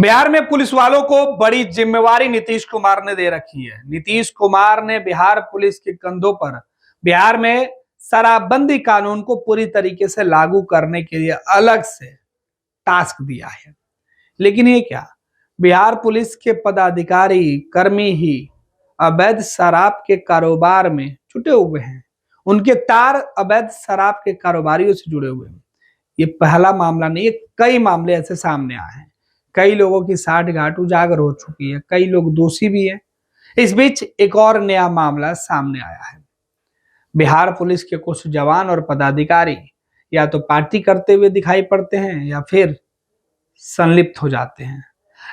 बिहार में पुलिस वालों को बड़ी जिम्मेवारी नीतीश कुमार ने दे रखी है। नीतीश कुमार ने बिहार पुलिस के कंधों पर बिहार में शराबबंदी कानून को पूरी तरीके से लागू करने के लिए अलग से टास्क दिया है। लेकिन ये क्या, बिहार पुलिस के पदाधिकारी कर्मी ही अवैध शराब के कारोबार में जुटे हुए हैं। उनके तार अवैध शराब के कारोबारियों से जुड़े हुए हैं। ये पहला मामला नहीं है, कई मामले ऐसे सामने आए हैं। कई लोगों की साठगांठ उजागर हो चुकी है, कई लोग दोषी भी हैं। इस बीच एक और नया मामला सामने आया है। बिहार पुलिस के कुछ जवान और पदाधिकारी या तो पार्टी करते हुए दिखाई पड़ते हैं या फिर संलिप्त हो जाते हैं।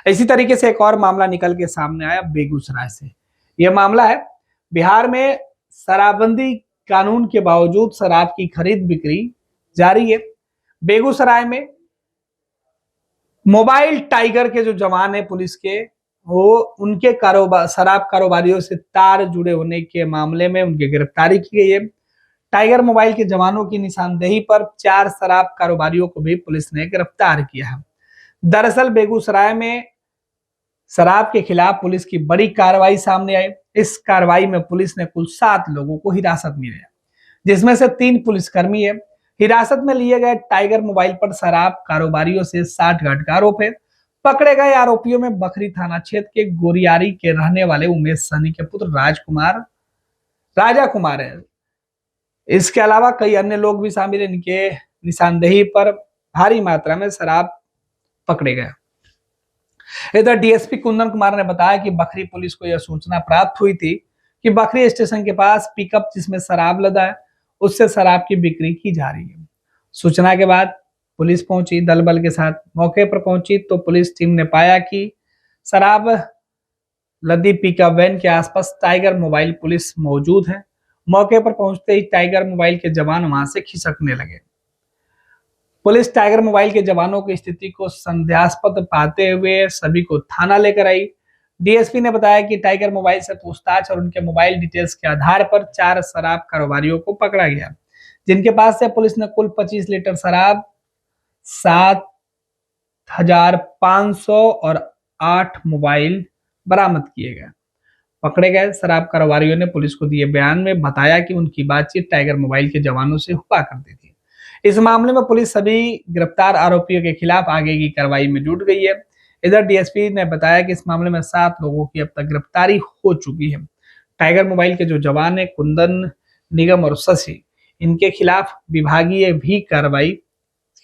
इसी तरीके से एक और मामला निकल के सामने आया बेगूसराय से। यह मामला है, बिहार में शराबबंदी कानून के बावजूद शराब की खरीद बिक्री जारी है। बेगूसराय में मोबाइल टाइगर के जो जवान है पुलिस के, वो उनके शराब कारोबारियों से तार जुड़े होने के मामले में उनकी गिरफ्तारी की गई है। टाइगर मोबाइल के जवानों की निशानदेही पर 4 शराब कारोबारियों को भी पुलिस ने गिरफ्तार किया है। दरअसल बेगूसराय में शराब के खिलाफ पुलिस की बड़ी कार्रवाई सामने आई। इस कार्रवाई में पुलिस ने कुल 7 लोगों को हिरासत में लिया, जिसमें से 3 पुलिसकर्मी है। हिरासत में लिए गए टाइगर मोबाइल पर शराब कारोबारियों से साठगांठ का आरोप है। पकड़े गए आरोपियों में बखरी थाना क्षेत्र के गोरियारी के रहने वाले उमेश सहनी के पुत्र राजा कुमार है। इसके अलावा कई अन्य लोग भी शामिल हैं। इनके निशानदेही पर भारी मात्रा में शराब पकड़े गए। इधर डीएसपी कुंदन कुमार ने बताया कि बखरी पुलिस को यह सूचना प्राप्त हुई थी कि बखरी स्टेशन के पास पिकअप जिसमें शराब लदा है, उससे शराब की बिक्री की जा रही है। सूचना के बाद पुलिस पहुंची, दल बल के साथ मौके पर पहुंची तो पुलिस टीम ने पाया कि शराब लदी पिकअप वैन के आसपास टाइगर मोबाइल पुलिस मौजूद है। मौके पर पहुंचते ही टाइगर मोबाइल के जवान वहां से खिसकने लगे। पुलिस टाइगर मोबाइल के जवानों की स्थिति को संदेहास्पद पाते हुए सभी को थाना लेकर आई। डीएसपी ने बताया कि टाइगर मोबाइल से पूछताछ और उनके मोबाइल डिटेल्स के आधार पर 4 शराब कारोबारियों को पकड़ा गया, जिनके पास से पुलिस ने कुल 25 लीटर शराब, 7,500 और 8 मोबाइल बरामद किए गए। पकड़े गए शराब कारोबारियों ने पुलिस को दिए बयान में बताया कि उनकी बातचीत टाइगर मोबाइल के जवानों से हुआ करती थी। इस मामले में पुलिस सभी गिरफ्तार आरोपियों के खिलाफ आगे की कार्रवाई में जुट गई है। इधर डीएसपी ने बताया कि इस मामले में 7 लोगों की अब तक गिरफ्तारी हो चुकी है। टाइगर मोबाइल के जो जवान है कुंदन, निगम और शशि, इनके खिलाफ विभागीय भी कार्रवाई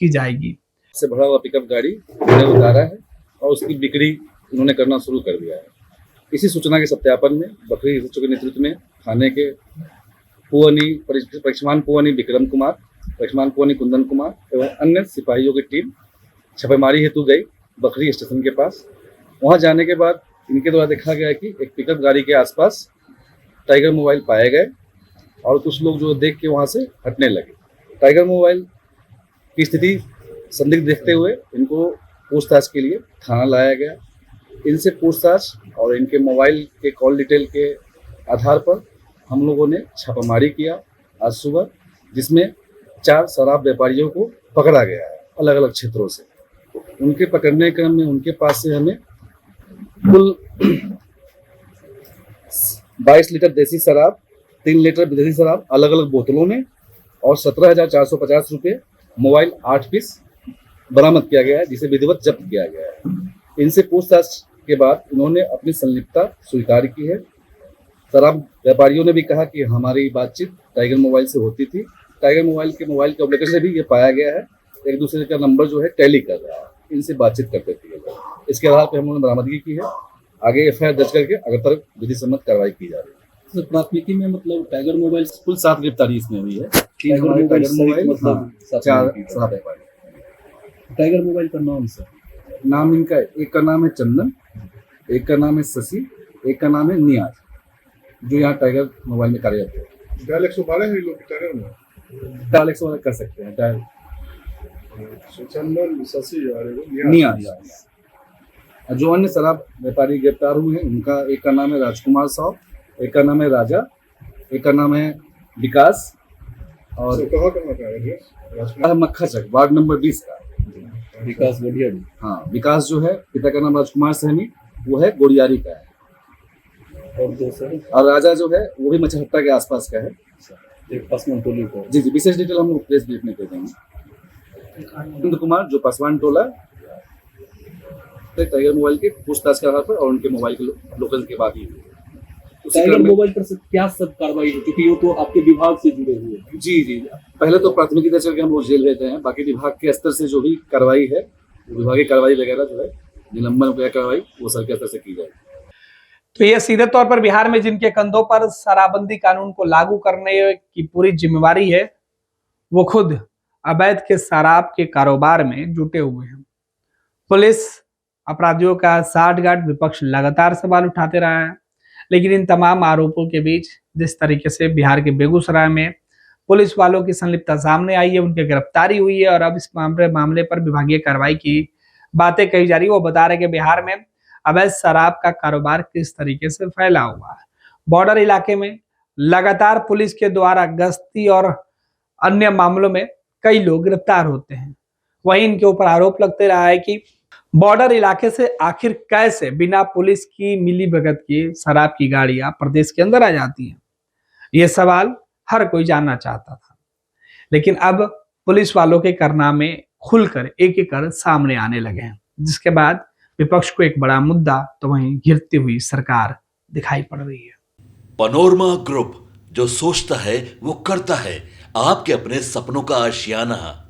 की जाएगी। से भरा हुआ पिकअप गाड़ी उन्होंने उतारा है और उसकी बिक्री उन्होंने करना शुरू कर दिया है। इसी सूचना के सत्यापन में बखरी के नेतृत्व में थाने के परीक्षमान पुअनी विक्रम कुमार, परीक्षमान पुअनी कुंदन कुमार एवं अन्य सिपाहियों की टीम छापेमारी हेतु गई बखरी स्टेशन के पास। वहां जाने के बाद इनके द्वारा देखा गया कि एक पिकअप गाड़ी के आसपास टाइगर मोबाइल पाए गए और कुछ लोग जो देख के वहां से हटने लगे। टाइगर मोबाइल की स्थिति संदिग्ध देखते हुए इनको पूछताछ के लिए थाना लाया गया। इनसे पूछताछ और इनके मोबाइल के कॉल डिटेल के आधार पर हम लोगों ने छापामारी किया आज सुबह, जिसमें 4 शराब व्यापारियों को पकड़ा गया है अलग अलग क्षेत्रों से। उनके पकड़ने क्रम में उनके पास से हमें कुल 22 लीटर देसी शराब, 3 लीटर विदेशी शराब अलग अलग बोतलों में और 17,450 रुपये, मोबाइल 8 पीस बरामद किया गया है, जिसे विधिवत जब्त किया गया है। इनसे पूछताछ के बाद उन्होंने अपनी संलिप्तता स्वीकार की है। शराब व्यापारियों ने भी कहा कि हमारी बातचीत टाइगर मोबाइल से होती थी। टाइगर मोबाइल के एप्लीकेशन से भी ये पाया गया है एक दूसरे का नंबर जो है टैली कर रहा है, इनसे बातचीत करते थे। इसके आधार पर हम लोगों ने बरामदगी की है। आगे एफआईआर दर्ज करके अगर तक विधि सम्मत कार्रवाई की जा रही है। प्राथमिकी में मतलब टाइगर मोबाइल कुल 7 गिरफ्तारी इसमें हुई है। टाइगर मोबाइल मतलब 4 शराब व्यापारी। टाइगर मोबाइल का नाम इनका, एक का नाम है चंदन, एक का नाम है शशि, एक का नाम है नियाज, जो यहाँ टाइगर मोबाइल में कार्यरत है। डायल 112 है लोग टाइगर में, डायल 112 कर सकते हैं। डायल चंदन, शशि और नियाज। जो अन्य शराब व्यापारी गिरफ्तार हुए हैं उनका एक का नाम है राजकुमार साहब, एक का नाम है राजा, एक का नाम है विकास और मक्खा चक वार्ड नंबर 20 का। विकास गोडियारी। हाँ, विकास जो है पिता का नाम राजकुमार सहनी, वो है गोडियारी का है। और दूसरा और राजा जो है वो भी मछहट्टा के आसपास का है। एक पासवान टोली का। जी जी, विशेष डिटेल हम लोग प्रेस ब्रीफ में दे देंगे। कुंद कुमार जो पासवान टोला टाइगर मोबाइल के पूछताछ के आधार पर और उनके मोबाइल के लोकल के बाद ही उसी टाइगर क्रम में- मोबाइल पर क्या सब कार्रवाई है, क्योंकि वो तो आपके विभाग से जुड़े हुए हैं। जी जी, पहले तो प्राथमिकी दर्ज करके हम लोग जेल भेजते हैं, बाकी विभाग के स्तर से जो भी कार्रवाई है, विभागीय कार्रवाई वगैरह जो है, निलंबन वगैरह कार्रवाई वो सर के स्तर से की जाएगी। तो ये सीधे तौर पर बिहार में जिनके कंधों पर शराबबंदी कानून को लागू करने की पूरी जिम्मेवारी है, वो खुद अवैध के शराब के कारोबार में जुटे हुए हैं। पुलिस अपराधियों का साठगांठ विपक्ष लगातार सवाल उठाते रहा है, लेकिन इन तमाम आरोपों के बीच जिस तरीके से बिहार के बेगूसराय में पुलिस वालों की संलिप्तता सामने आई है, उनकी गिरफ्तारी हुई है और अब इस मामले पर विभागीय कार्रवाई की बातें कही जा रही है, वो बता रहे कि बिहार में अवैध शराब का कारोबार किस तरीके से फैला हुआ है। बॉर्डर इलाके में लगातार पुलिस के द्वारा गश्ती और अन्य मामलों में कई लोग गिरफ्तार होते हैं। वहीं इनके ऊपर आरोप लगते रहा है कि बॉर्डर इलाके से आखिर कैसे बिना पुलिस की मिलीभगत की शराब की गाड़ियां प्रदेश के अंदर आ जाती हैं। ये सवाल हर कोई जानना चाहता था, लेकिन अब पुलिस वालों के कारनामे खुलकर एक एक कर सामने आने लगे हैं, जिसके बाद विपक्ष को एक बड़ा मुद्दा तो वहीं गिरती हुई सरकार दिखाई पड़ रही है। पनोरमा ग्रुप, जो सोचता है वो करता है, आपके अपने सपनों का आशियाना।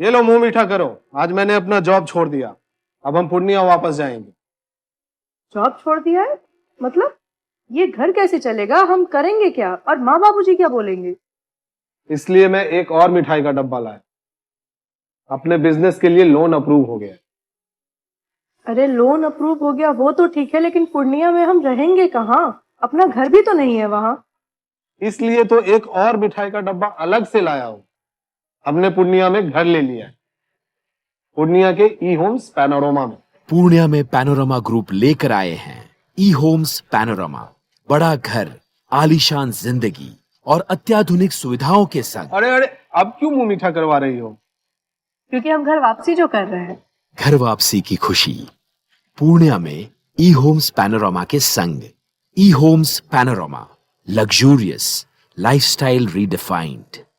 ये लो मुंह मीठा करो, आज मैंने अपना जॉब छोड़ दिया, अब हम पूर्णिया वापस जाएंगे। जॉब छोड़ दिया है? मतलब ये घर कैसे चलेगा? हम करेंगे क्या? और माँ बाबूजी क्या बोलेंगे? इसलिए मैं एक और मिठाई का डब्बा लाया। अपने बिजनेस के लिए लोन अप्रूव हो गया। अरे लोन अप्रूव हो गया वो तो ठीक है, लेकिन पूर्णिया में हम रहेंगे कहाँ? अपना घर भी तो नहीं है वहां। इसलिए तो एक और मिठाई का डब्बा अलग से लाया हूं। हमने पूर्णिया में घर ले लिया है, पूर्णिया के ई होम्स पैनोरमा में। पूर्णिया में पैनोरमा ग्रुप लेकर आए हैं ई होम्स पैनोरमा। बड़ा घर, आलीशान जिंदगी और अत्याधुनिक सुविधाओं के संग। अरे अब क्यों मुंह मीठा करवा रही हो? क्योंकि हम घर वापसी जो कर रहे हैं। घर वापसी की खुशी पूर्णिया में ई होम्स पैनोरमा के संग। ई Homes Panorama, luxurious lifestyle redefined.